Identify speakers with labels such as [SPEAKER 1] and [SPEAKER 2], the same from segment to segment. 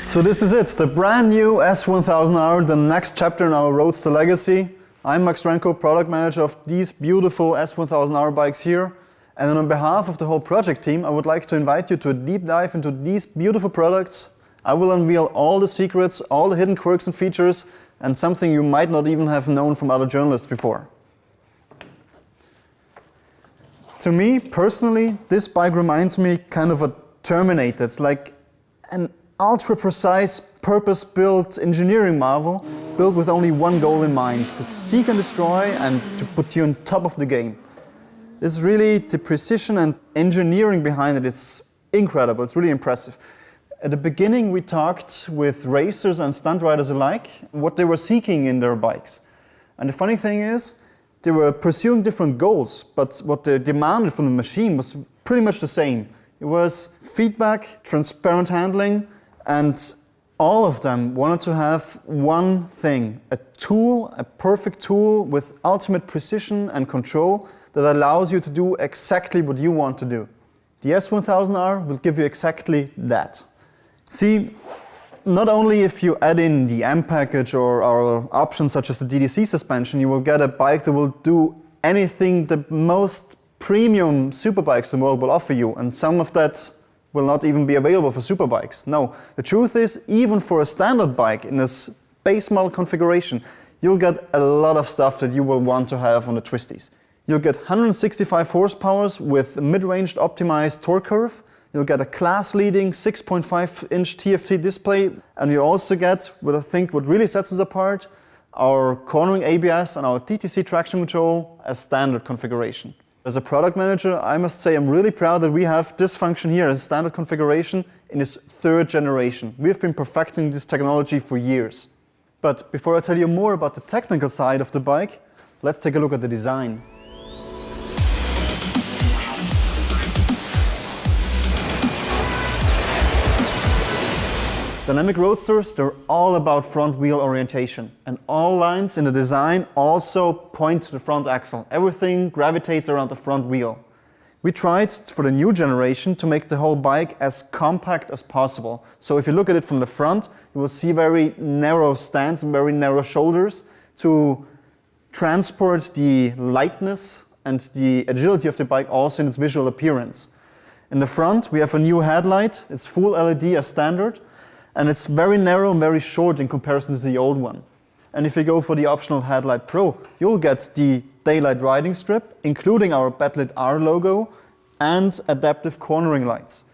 [SPEAKER 1] So this is it, the brand new S1000R, the next chapter in our Roadster legacy. I'm Max Renko, product manager of these beautiful S1000R bikes here. And on behalf of the whole project team, I would like to invite you to a deep dive into these beautiful products. I will unveil all the secrets, all the hidden quirks and features, and something you might not even have known from other journalists before. To me, personally, this bike reminds me kind of a Terminator. It's like an ultra-precise, purpose-built engineering marvel built with only one goal in mind, to seek and destroy and to put you on top of the game. It's really the precision and engineering behind it. It's incredible, it's really impressive. At the beginning we talked with racers and stunt riders alike what they were seeking in their bikes. And the funny thing is, they were pursuing different goals, but what they demanded from the machine was pretty much the same. It was feedback, transparent handling, and all of them wanted to have one thing, a tool, a perfect tool with ultimate precision and control that allows you to do exactly what you want to do. The S1000R will give you exactly that. See, not only if you add in the M package or our options such as the DDC suspension, you will get a bike that will do anything the most premium superbikes in the world will offer you, and some of that will not even be available for superbikes. No, the truth is, even for a standard bike in this base model configuration, you'll get a lot of stuff that you will want to have on the twisties. You'll get 165 horsepower with a mid-range optimized torque curve. You'll get a class-leading 6.5-inch TFT display, and you also get, what I think what really sets us apart, our cornering ABS and our DTC traction control as standard configuration. As a product manager, I must say I'm really proud that we have this function here as standard configuration in its third generation. We've been perfecting this technology for years. But before I tell you more about the technical side of the bike, let's take a look at the design. Dynamic roadsters, they're all about front wheel orientation, and all lines in the design also point to the front axle. Everything gravitates around the front wheel. We tried for the new generation to make the whole bike as compact as possible. So if you look at it from the front, you will see very narrow stands and very narrow shoulders to transport the lightness and the agility of the bike also in its visual appearance. In the front we have a new headlight, it's full LED as standard, and it's very narrow and very short in comparison to the old one. And if you go for the optional Headlight Pro, you'll get the daylight riding strip, including our backlit R logo and adaptive cornering lights.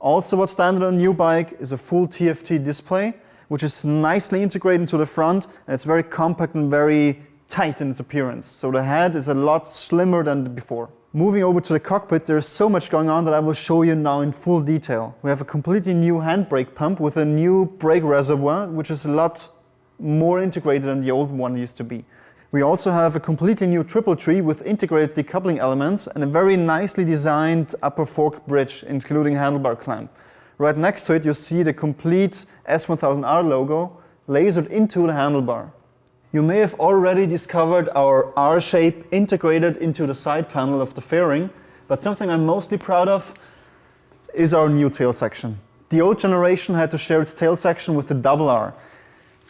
[SPEAKER 1] Also what's standard on a new bike is a full TFT display, which is nicely integrated into the front, and it's very compact and very tight in its appearance. So the head is a lot slimmer than before. Moving over to the cockpit, there's so much going on that I will show you now in full detail. We have a completely new handbrake pump with a new brake reservoir, which is a lot more integrated than the old one used to be. We also have a completely new triple tree with integrated decoupling elements and a very nicely designed upper fork bridge, including handlebar clamp. Right next to it, you see the complete S1000R logo lasered into the handlebar. You may have already discovered our R shape integrated into the side panel of the fairing, but something I'm mostly proud of is our new tail section. The old generation had to share its tail section with the double R.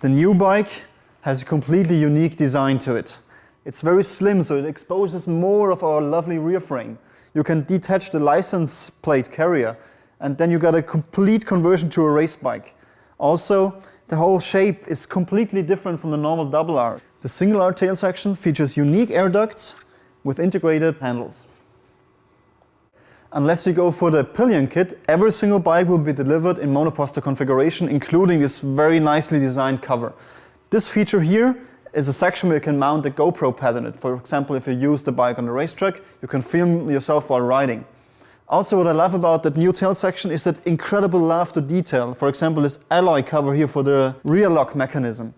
[SPEAKER 1] The new bike has a completely unique design to it. It's very slim, so it exposes more of our lovely rear frame. You can detach the license plate carrier, and then you got a complete conversion to a race bike. Also, the whole shape is completely different from the normal double R. The single R tail section features unique air ducts with integrated handles. Unless you go for the pillion kit, every single bike will be delivered in monoposter configuration, including this very nicely designed cover. This feature here is a section where you can mount a GoPro pad in it. For example, if you use the bike on the racetrack, you can film yourself while riding. Also, what I love about that new tail section is that incredible love to detail. For example, this alloy cover here for the rear lock mechanism.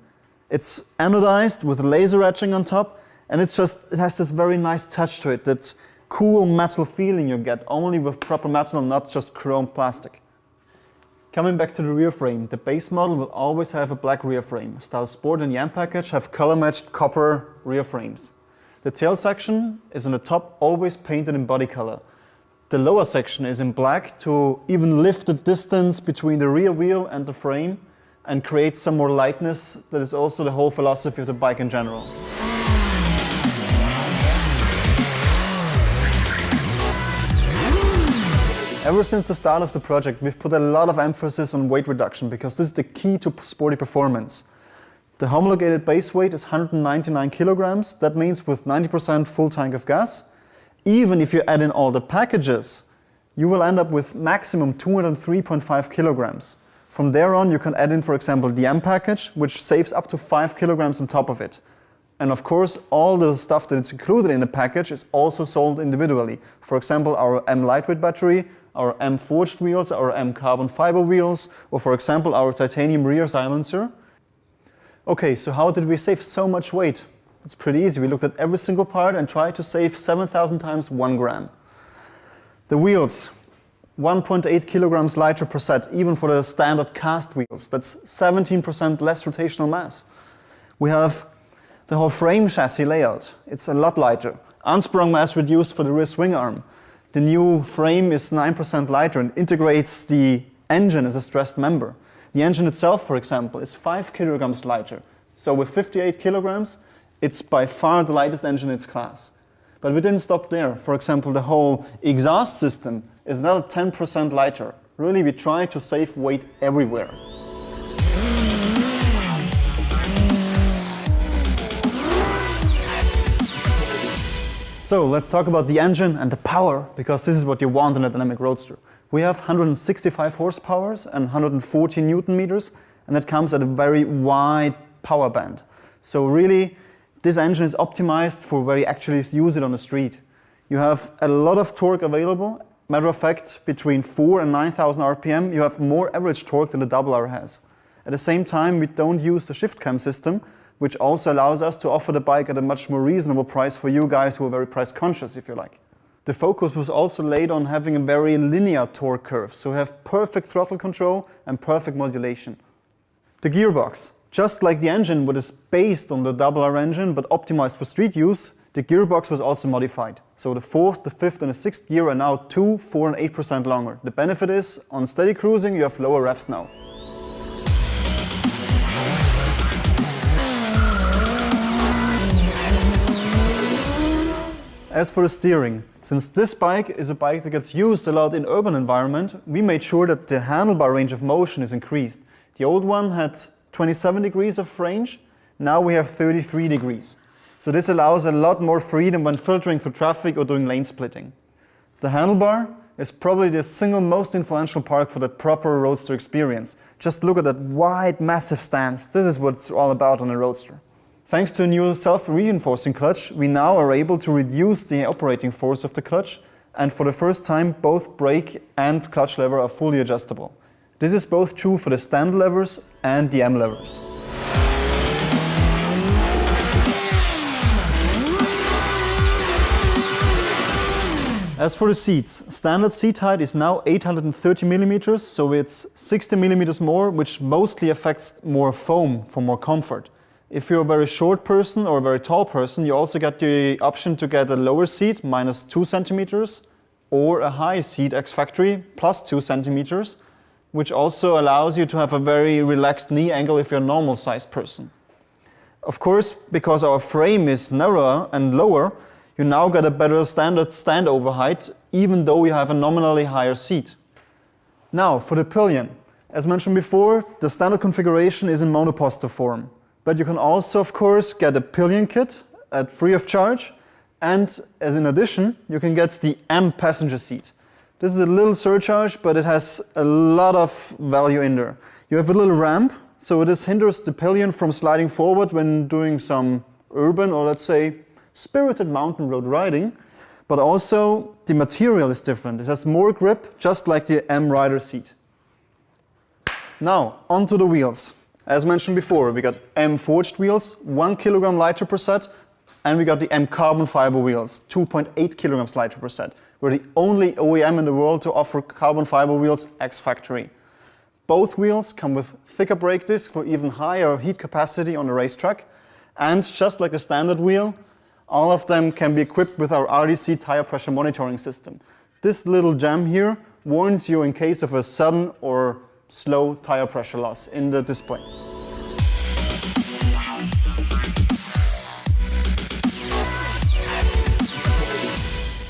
[SPEAKER 1] It's anodized with laser etching on top, and it has this very nice touch to it, that cool metal feeling you get only with proper metal, not just chrome plastic. Coming back to the rear frame, the base model will always have a black rear frame. Style Sport and Yam package have color-matched copper rear frames. The tail section is on the top always painted in body color. The lower section is in black to even lift the distance between the rear wheel and the frame and create some more lightness. That is also the whole philosophy of the bike in general. Ever since the start of the project, we've put a lot of emphasis on weight reduction because this is the key to sporty performance. The homologated base weight is 199 kilograms. That means with 90% full tank of gas. Even if you add in all the packages, you will end up with maximum 203.5 kilograms. From there on, you can add in, for example, the M package, which saves up to 5 kilograms on top of it. And of course, all the stuff that is included in the package is also sold individually. For example, our M lightweight battery, our M forged wheels, our M carbon fiber wheels, or for example, our titanium rear silencer. Okay, so how did we save so much weight? It's pretty easy. We looked at every single part and tried to save 7,000 times 1 gram. The wheels, 1.8 kilograms lighter per set, even for the standard cast wheels. That's 17% less rotational mass. We have the whole frame chassis layout. It's a lot lighter. Unsprung mass reduced for the rear swing arm. The new frame is 9% lighter and integrates the engine as a stressed member. The engine itself, for example, is 5 kilograms lighter. So with 58 kilograms, it's by far the lightest engine in its class. But we didn't stop there. For example, the whole exhaust system is another 10% lighter. Really, we try to save weight everywhere. So let's talk about the engine and the power, because this is what you want in a dynamic roadster. We have 165 horsepower and 140 Newton meters, and that comes at a very wide power band. So really, this engine is optimized for where you actually use it on the street. You have a lot of torque available. Matter of fact, between 4,000 and 9,000 RPM, you have more average torque than the double R has. At the same time, we don't use the shift cam system, which also allows us to offer the bike at a much more reasonable price for you guys who are very price conscious, if you like. The focus was also laid on having a very linear torque curve, so we have perfect throttle control and perfect modulation. The gearbox, just like the engine, which is based on the double R engine but optimized for street use, the gearbox was also modified. So the 4th, the 5th and the 6th gear are now 2, 4 and 8% longer. The benefit is, on steady cruising, you have lower revs now. As for the steering, since this bike is a bike that gets used a lot in urban environment, we made sure that the handlebar range of motion is increased. The old one had 27 degrees of range, now we have 33 degrees. So this allows a lot more freedom when filtering through traffic or doing lane splitting. The handlebar is probably the single most influential part for the proper roadster experience. Just look at that wide, massive stance. This is what it's all about on a roadster. Thanks to a new self-reinforcing clutch, we now are able to reduce the operating force of the clutch, and for the first time both brake and clutch lever are fully adjustable. This is both true for the stand levers and the M levers. As for the seats, standard seat height is now 830 millimeters, so it's 60 millimeters more, which mostly affects more foam for more comfort. If you're a very short person or a very tall person, you also get the option to get a lower seat, minus 2 centimeters, or a high seat ex-factory, plus 2 centimeters, which also allows you to have a very relaxed knee angle if you're a normal sized person. Of course, because our frame is narrower and lower, you now get a better standard standover height, even though you have a nominally higher seat. Now, for the pillion. As mentioned before, the standard configuration is in monoposter form. But you can also, of course, get a pillion kit at free of charge. And as in addition, you can get the M passenger seat. This is a little surcharge, but it has a lot of value in there. You have a little ramp, so this hinders the pillion from sliding forward when doing some urban or, let's say, spirited mountain road riding. But also, the material is different. It has more grip, just like the M rider seat. Now, onto the wheels. As mentioned before, we got M forged wheels, 1 kilogram lighter per set, and we got the M carbon fiber wheels, 2.8 kilograms lighter per set. We're the only OEM in the world to offer carbon fiber wheels ex-factory. Both wheels come with thicker brake discs for even higher heat capacity on the racetrack, and just like a standard wheel, all of them can be equipped with our RDC tire pressure monitoring system. This little gem here warns you in case of a sudden or slow tire pressure loss in the display.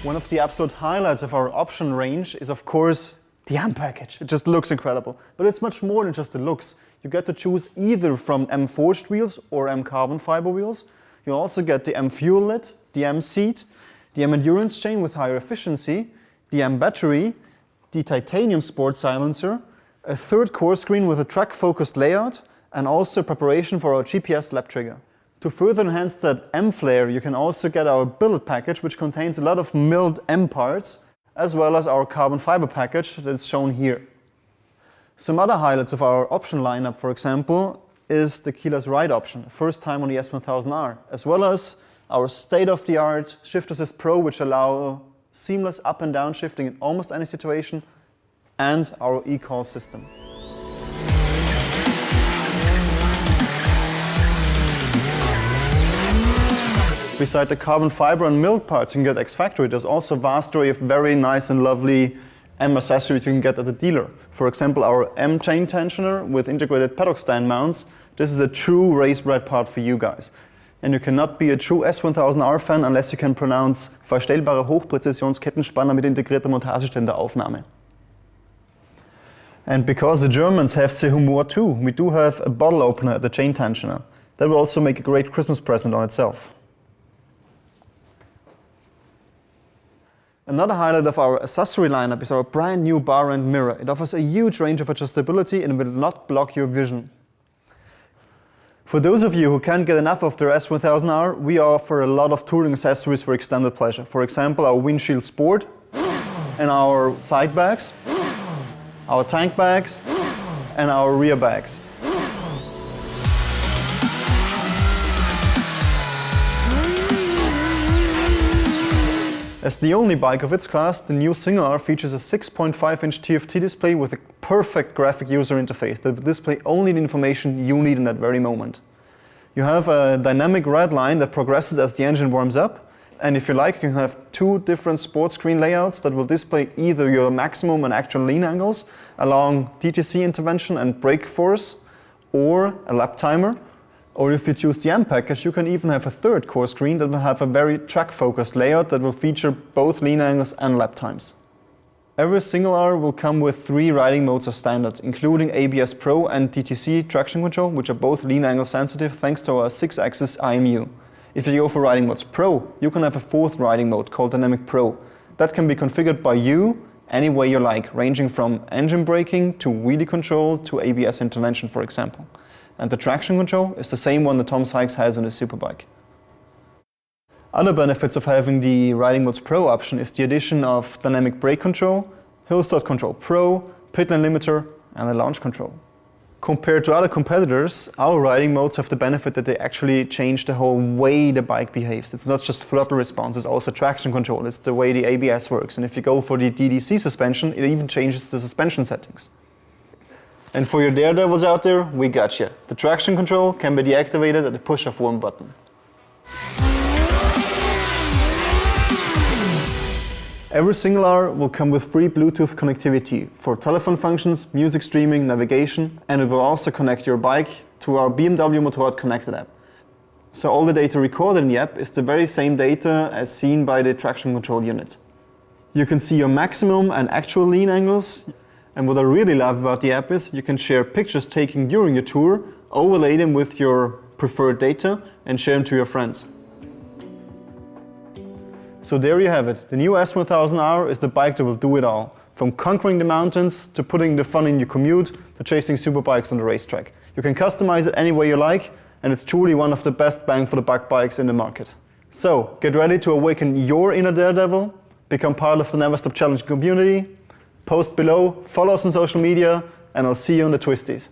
[SPEAKER 1] One of the absolute highlights of our option range is, of course, the M package. It just looks incredible. But it's much more than just the looks. You get to choose either from M forged wheels or M carbon fiber wheels. You also get the M fuel lid, the M seat, the M endurance chain with higher efficiency, the M battery, the titanium sport silencer, a third core screen with a track-focused layout, and also preparation for our GPS lap trigger. To further enhance that M flair, you can also get our billet package, which contains a lot of milled M parts, as well as our carbon fiber package that is shown here. Some other highlights of our option lineup, for example, is the keyless ride option, first time on the S1000R, as well as our state-of-the-art Shift Assist Pro, which allow seamless up and down shifting in almost any situation, and our e-call system. Beside the carbon fiber and milled parts you can get ex-factory, there's also a vast array of very nice and lovely M accessories you can get at the dealer. For example, our M chain tensioner with integrated paddock stand mounts. This is a true race-bred part for you guys. And you cannot be a true S1000R fan unless you can pronounce verstellbare Hochpräzisionskеттenspanner mit integrierter Montageständeraufnahme. And because the Germans have the humor too, we do have a bottle opener at the chain tensioner. That will also make a great Christmas present on itself. Another highlight of our accessory lineup is our brand new bar and mirror. It offers a huge range of adjustability and will not block your vision. For those of you who can't get enough of the S1000R, we offer a lot of touring accessories for extended pleasure. For example, our windshield sport and our side bags, our tank bags and our rear bags. As the only bike of its class, the new Single R features a 6.5-inch TFT display with a perfect graphic user interface that will display only the information you need in that very moment. You have a dynamic red line that progresses as the engine warms up, and if you like, you can have two different sports screen layouts that will display either your maximum and actual lean angles along DTC intervention and brake force, or a lap timer. Or if you choose the M package, you can even have a third core screen that will have a very track-focused layout that will feature both lean angles and lap times. Every Single R will come with 3 riding modes as standard, including ABS Pro and DTC traction control, which are both lean angle sensitive thanks to our 6-axis IMU. If you go for riding modes Pro, you can have a 4th riding mode called Dynamic Pro. That can be configured by you any way you like, ranging from engine braking to wheelie control to ABS intervention, for example. And the traction control is the same one that Tom Sykes has on his Superbike. Other benefits of having the Riding Modes Pro option is the addition of dynamic brake control, hill start control Pro, pit lane limiter and a launch control. Compared to other competitors, our riding modes have the benefit that they actually change the whole way the bike behaves. It's not just throttle response, it's also traction control, it's the way the ABS works. And if you go for the DDC suspension, it even changes the suspension settings. And for your daredevils out there, we got you. The traction control can be deactivated at the push of one button. Every Single R will come with free Bluetooth connectivity for telephone functions, music streaming, navigation, and it will also connect your bike to our BMW Motorrad Connected app. So all the data recorded in the app is the very same data as seen by the traction control unit. You can see your maximum and actual lean angles. And what I really love about the app is you can share pictures taken during your tour, overlay them with your preferred data and share them to your friends. So there you have it. The new S1000R is the bike that will do it all. From conquering the mountains, to putting the fun in your commute, to chasing superbikes on the racetrack. You can customize it any way you like, and it's truly one of the best bang for the buck bikes in the market. So get ready to awaken your inner daredevil, become part of the Never Stop Challenge community. Post below, follow us on social media, and I'll see you on the twisties.